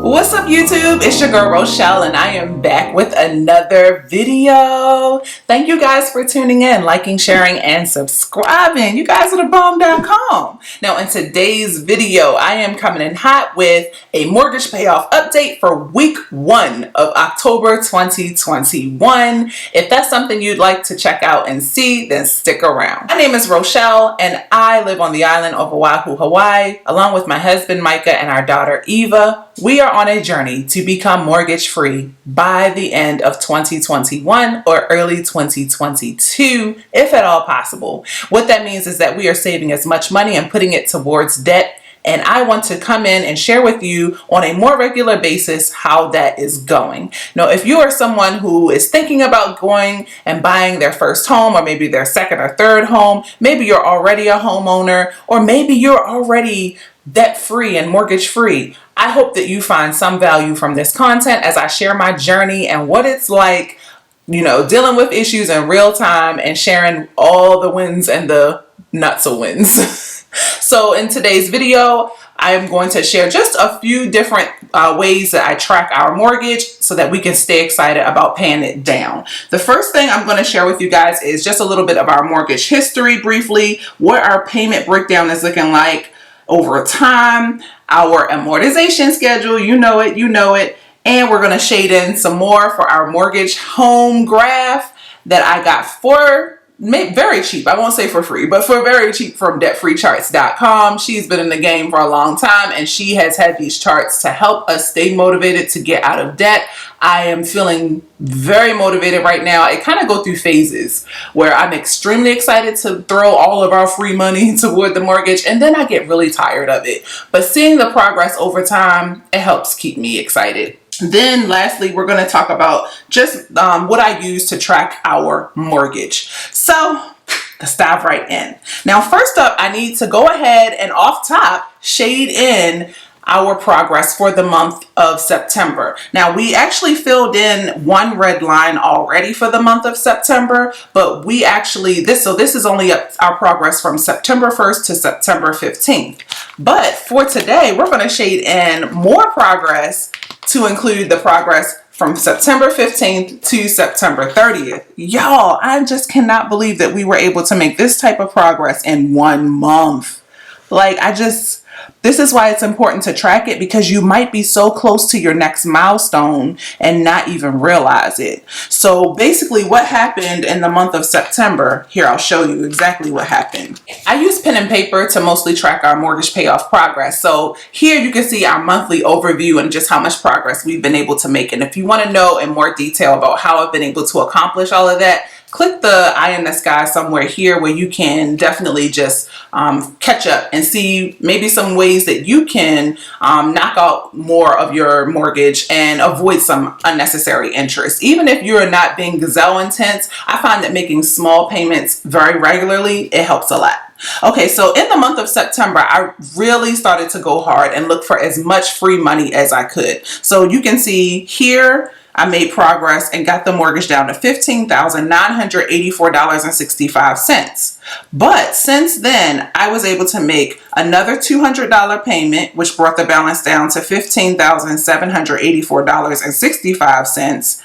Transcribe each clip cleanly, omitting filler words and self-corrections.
What's up YouTube? It's your girl Rochelle and I am back with another video. Thank you guys for tuning in, liking, sharing, and subscribing. You guys are the bomb.com. Now in today's video, I am coming in hot with a mortgage payoff update for week 1 of October 2021. If that's something you'd like to check out and see, then stick around. My name is Rochelle and I live on the island of Oahu, Hawaii, along with my husband Micah and our daughter Eva. We are on a journey to become mortgage free by the end of 2021 or early 2022, if at all possible. What that means is that we are saving as much money and putting it towards debt. And I want to come in and share with you on a more regular basis how that is going. Now, if you are someone who is thinking about going and buying their first home, or maybe their second or third home, maybe you're already a homeowner, or maybe you're already debt free and mortgage free, I hope that you find some value from this content as I share my journey and what it's like, dealing with issues in real time and sharing all the wins and the not so wins. So in today's video, I am going to share just a few different ways that I track our mortgage so that we can stay excited about paying it down. The first thing I'm going to share with you guys is just a little bit of our mortgage history briefly, what our payment breakdown is looking like over time, our amortization schedule, you know it, and we're going to shade in some more for our mortgage home graph that I got for very cheap. I won't say for free, but for very cheap from debtfreecharts.com. She's been in the game for a long time and she has had these charts to help us stay motivated to get out of debt. I am feeling very motivated right now. It kind of go through phases where I'm extremely excited to throw all of our free money toward the mortgage, and then I get really tired of it. But seeing the progress over time, it helps keep me excited. Then lastly, we're going to talk about just what I use to track our mortgage. So let's dive right in. Now, first up, I need to go ahead and off top shade in our progress for the month of September. Now, we actually filled in one red line already for the month of September, but we actually, this is only our progress from September 1st to September 15th. But for today, we're going to shade in more progress to include the progress from September 15th to September 30th. Y'all, I just cannot believe that we were able to make this type of progress in 1 month. This is why it's important to track it, because you might be so close to your next milestone and not even realize it. So basically what happened in the month of September, here I'll show you exactly what happened. I use pen and paper to mostly track our mortgage payoff progress. So here you can see our monthly overview and just how much progress we've been able to make. And if you want to know in more detail about how I've been able to accomplish all of that, click the eye in the sky somewhere here where you can definitely just catch up and see maybe some ways that you can knock out more of your mortgage and avoid some unnecessary interest. Even if you're not being gazelle intense, I find that making small payments very regularly, it helps a lot. Okay, so in the month of September, I really started to go hard and look for as much free money as I could. So you can see here, I made progress and got the mortgage down to $15,984.65. But since then, I was able to make another $200 payment, which brought the balance down to $15,784.65.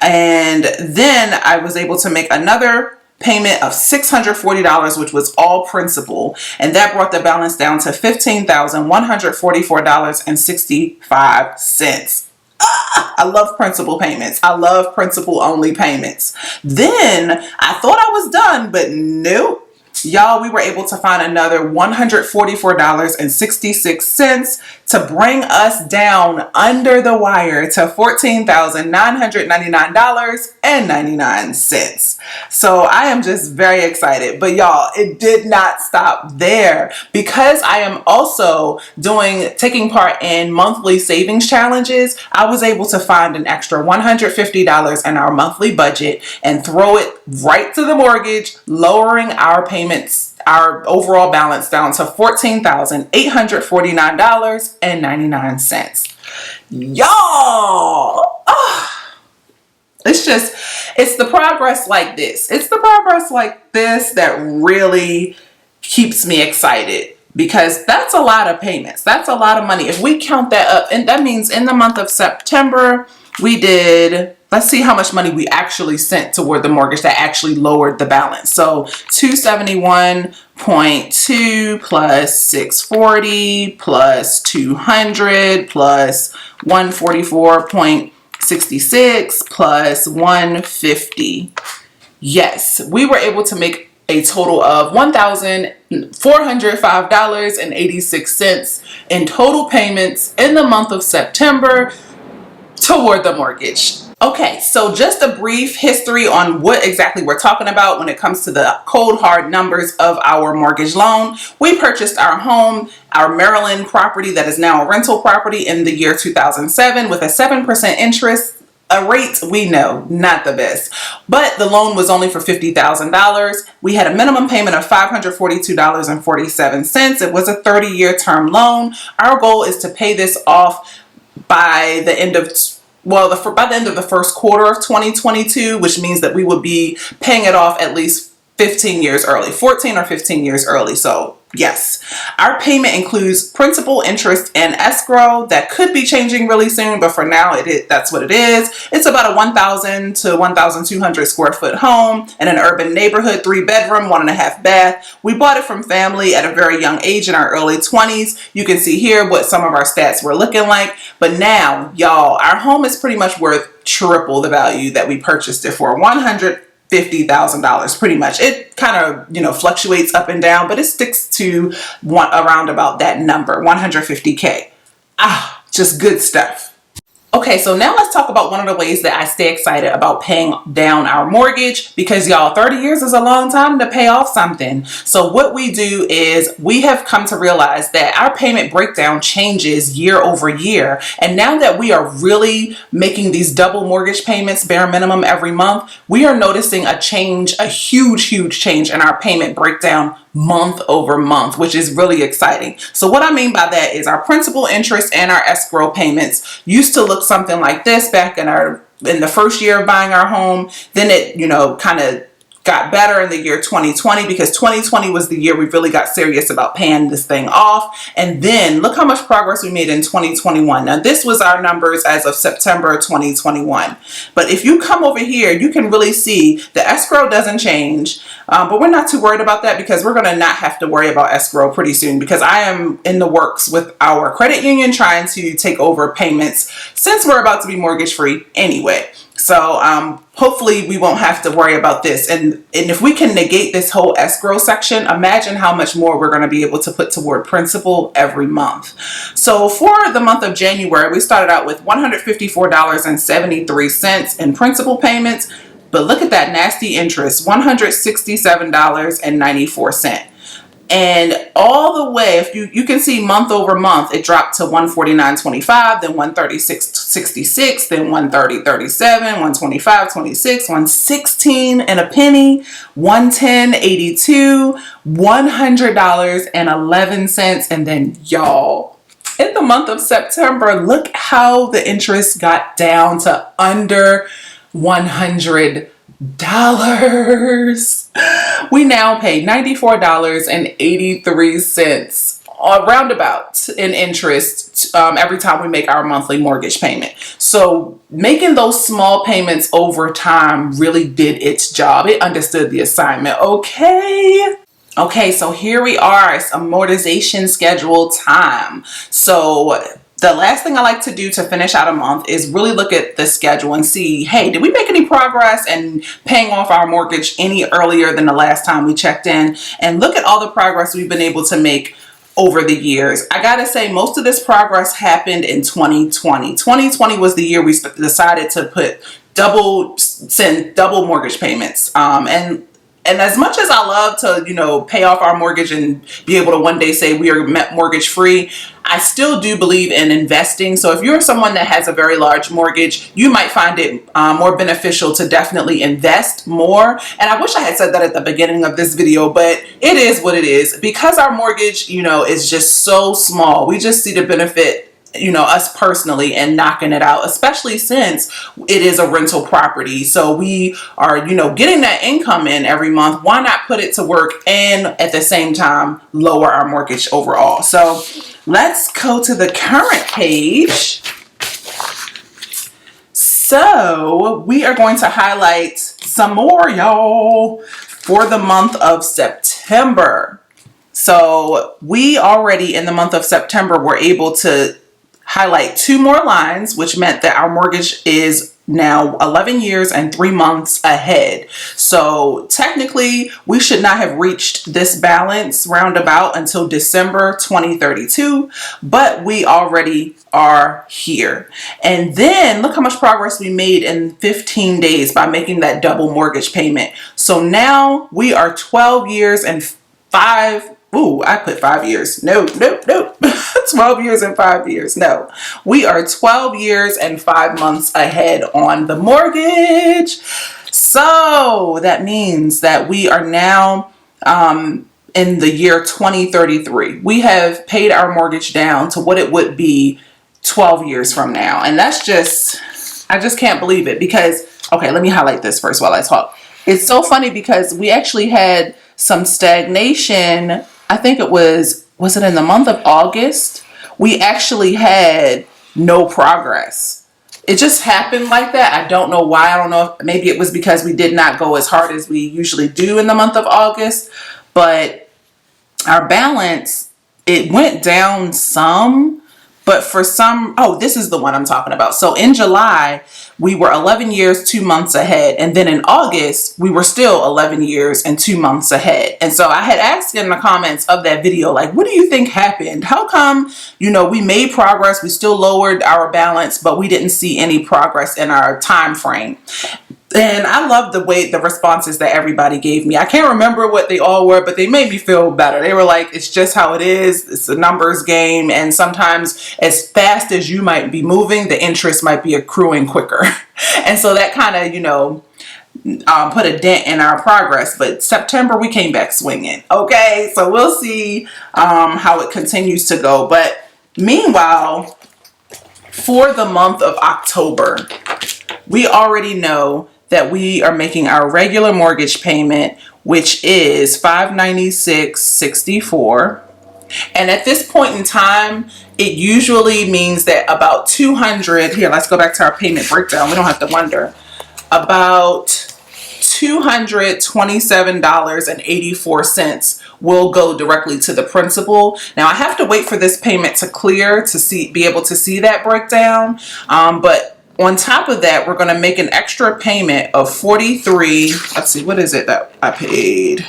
And then I was able to make another payment of $640, which was all principal, and that brought the balance down to $15,144.65. I love principal payments. I love principal only payments. Then I thought I was done, but nope. Y'all, we were able to find another $144.66 to bring us down under the wire to $14,999.99. So I am just very excited. But y'all, it did not stop there, because I am also taking part in monthly savings challenges. I was able to find an extra $150 in our monthly budget and throw it right to the mortgage, lowering our payments, our overall balance down to $14,849.99. Y'all, it's the progress like this. It's the progress like this that really keeps me excited. because that's a lot of payments. That's a lot of money. If we count that up, and that means in the month of September, we did, let's see how much money we actually sent toward the mortgage that actually lowered the balance. So 271.2 plus 640 plus 200 plus 144.66 plus 150. Yes, we were able to make a total of $1,405.86 in total payments in the month of September toward the mortgage. Okay, so just a brief history on what exactly we're talking about when it comes to the cold hard numbers of our mortgage loan. We purchased our home, our Maryland property that is now a rental property, in the year 2007 with a 7% interest. A rate we know not the best, but the loan was only for $50,000. We had a minimum payment of $542.47. It was a 30-year term loan. Our goal is to pay this off by the end of by the end of the first quarter of 2022, which means that we would be paying it off at least 15 years early, 14 or 15 years early. So yes, our payment includes principal, interest, and escrow. That could be changing really soon, but for now, that's what it is. It's about a 1,000 to 1,200 square foot home in an urban neighborhood, 3-bedroom, 1.5 bath. We bought it from family at a very young age, in our early 20s. You can see here what some of our stats were looking like. But now, y'all, our home is pretty much worth triple the value that we purchased it for. $150,000 pretty much. It kind of, fluctuates up and down, but it sticks to around about that number, 150K. Just good stuff. Okay, so now let's talk about one of the ways that I stay excited about paying down our mortgage, because y'all, 30 years is a long time to pay off something. So what we do is we have come to realize that our payment breakdown changes year over year. And now that we are really making these double mortgage payments, bare minimum every month, we are noticing a change, a huge change in our payment breakdown month over month, which is really exciting. So what I mean by that is our principal, interest, and our escrow payments used to look something like this back in the first year of buying our home. Then it, kind of got better in the year 2020, because 2020 was the year we really got serious about paying this thing off. And then look how much progress we made in 2021. Now, this was our numbers as of September 2021. But if you come over here, you can really see the escrow doesn't change. But we're not too worried about that, because we're going to not have to worry about escrow pretty soon, because I am in the works with our credit union trying to take over payments, since we're about to be mortgage free anyway. So hopefully we won't have to worry about this. And if we can negate this whole escrow section, imagine how much more we're going to be able to put toward principal every month. So for the month of January, we started out with $154.73 in principal payments. But look at that nasty interest, $167.94. And all the way, if you can see month over month, it dropped to $149.25, then $136.66, then $130.37, $125.26, $116 and a penny, $110.82, $100.11, and then y'all, in the month of September, look how the interest got down to under $100. We now pay $94.83 roundabout in interest every time we make our monthly mortgage payment. So making those small payments over time really did its job. It understood the assignment. Okay, so here we are. It's amortization schedule time. So the last thing I like to do to finish out a month is really look at the schedule and see, hey, did we make any progress in paying off our mortgage any earlier than the last time we checked in? And look at all the progress we've been able to make over the years. I gotta say, most of this progress happened in 2020. 2020 was the year we decided to send double mortgage payments. And as much as I love to, pay off our mortgage and be able to one day say we are mortgage free, I still do believe in investing. So if you're someone that has a very large mortgage, you might find it more beneficial to definitely invest more. And I wish I had said that at the beginning of this video, but it is what it is. Because our mortgage, is just so small, we just see the benefit us personally and knocking it out, especially since it is a rental property. So we are, getting that income in every month. Why not put it to work and at the same time lower our mortgage overall? So let's go to the current page. So we are going to highlight some more, y'all, for the month of September. So we already in the month of September were able to highlight 2 more lines, which meant that our mortgage is now 11 years and 3 months ahead. So technically, we should not have reached this balance roundabout until December 2032, but we already are here. And then look how much progress we made in 15 days by making that double mortgage payment. So now we are 12 years and 5. Ooh, I put 5 years. No. 12 years and 5 years. No, we are 12 years and 5 months ahead on the mortgage. So that means that we are now in the year 2033. We have paid our mortgage down to what it would be 12 years from now. And that's I just can't believe it because, okay, let me highlight this first while I talk. It's so funny because we actually had some stagnation. I think it was it in the month of August? We actually had no progress. It just happened like that. I don't know why. I don't know if maybe it was because we did not go as hard as we usually do in the month of August, but our balance, it went down some. But for some, this is the one I'm talking about. So in July, we were 11 years, 2 months ahead. And then in August, we were still 11 years and 2 months ahead. And so I had asked in the comments of that video, like, what do you think happened? How come, we made progress, we still lowered our balance, but we didn't see any progress in our time frame? And I love the responses that everybody gave me. I can't remember what they all were, but they made me feel better. They were like, it's just how it is. It's a numbers game. And sometimes as fast as you might be moving, the interest might be accruing quicker. And so that kind of, put a dent in our progress. But September, we came back swinging. Okay, so we'll see how it continues to go. But meanwhile, for the month of October, we already know that we are making our regular mortgage payment, which is $596.64. And at this point in time, it usually means that about 200, here, let's go back to our payment breakdown. We don't have to wonder. About $227.84 will go directly to the principal. Now I have to wait for this payment to clear to be able to see that breakdown. But on top of that, we're going to make an extra payment of $43. Let's see, what is it that I paid?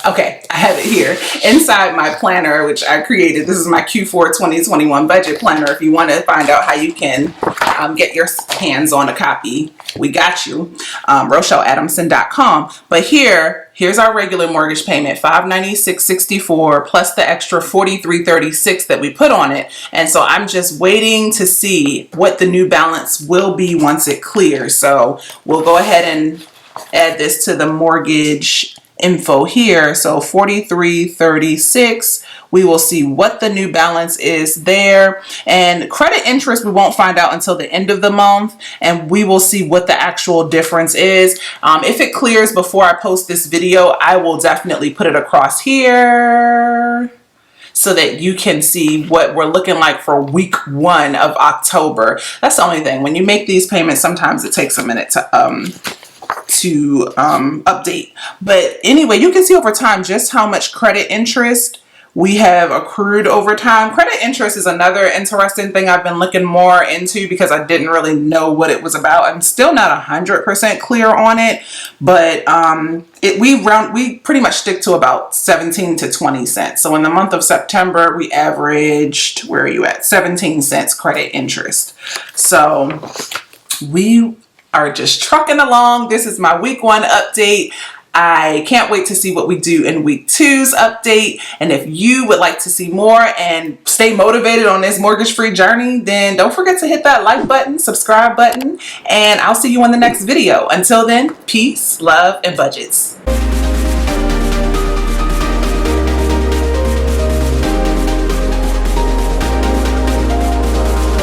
Okay, I have it here inside my planner, which I created. This is my Q4 2021 budget planner. If you want to find out how you can get your hands on a copy, we got you. RochelleAdamson.com. But here's our regular mortgage payment, $596.64 plus the extra $43.36 that we put on it. And so I'm just waiting to see what the new balance will be once it clears. So we'll go ahead and add this to the mortgage info here. So $43.36. We will see what the new balance is there. And credit interest, we won't find out until the end of the month. And we will see what the actual difference is. If it clears before I post this video, I will definitely put it across here so that you can see what we're looking like for week 1 of October. That's the only thing. When you make these payments, sometimes it takes a minute to update. But anyway, you can see over time just how much credit interest we have accrued over time. Credit interest is another interesting thing I've been looking more into because I didn't really know what it was about. I'm still not 100% clear on it, but we pretty much stick to about 17 to 20 cents. So in the month of September, we averaged, where are you at? 17 cents credit interest. So we are just trucking along. This is my week 1 update. I can't wait to see what we do in week 2's update. And if you would like to see more and stay motivated on this mortgage-free journey, then don't forget to hit that like button, subscribe button, and I'll see you on the next video. Until then, peace, love, and budgets.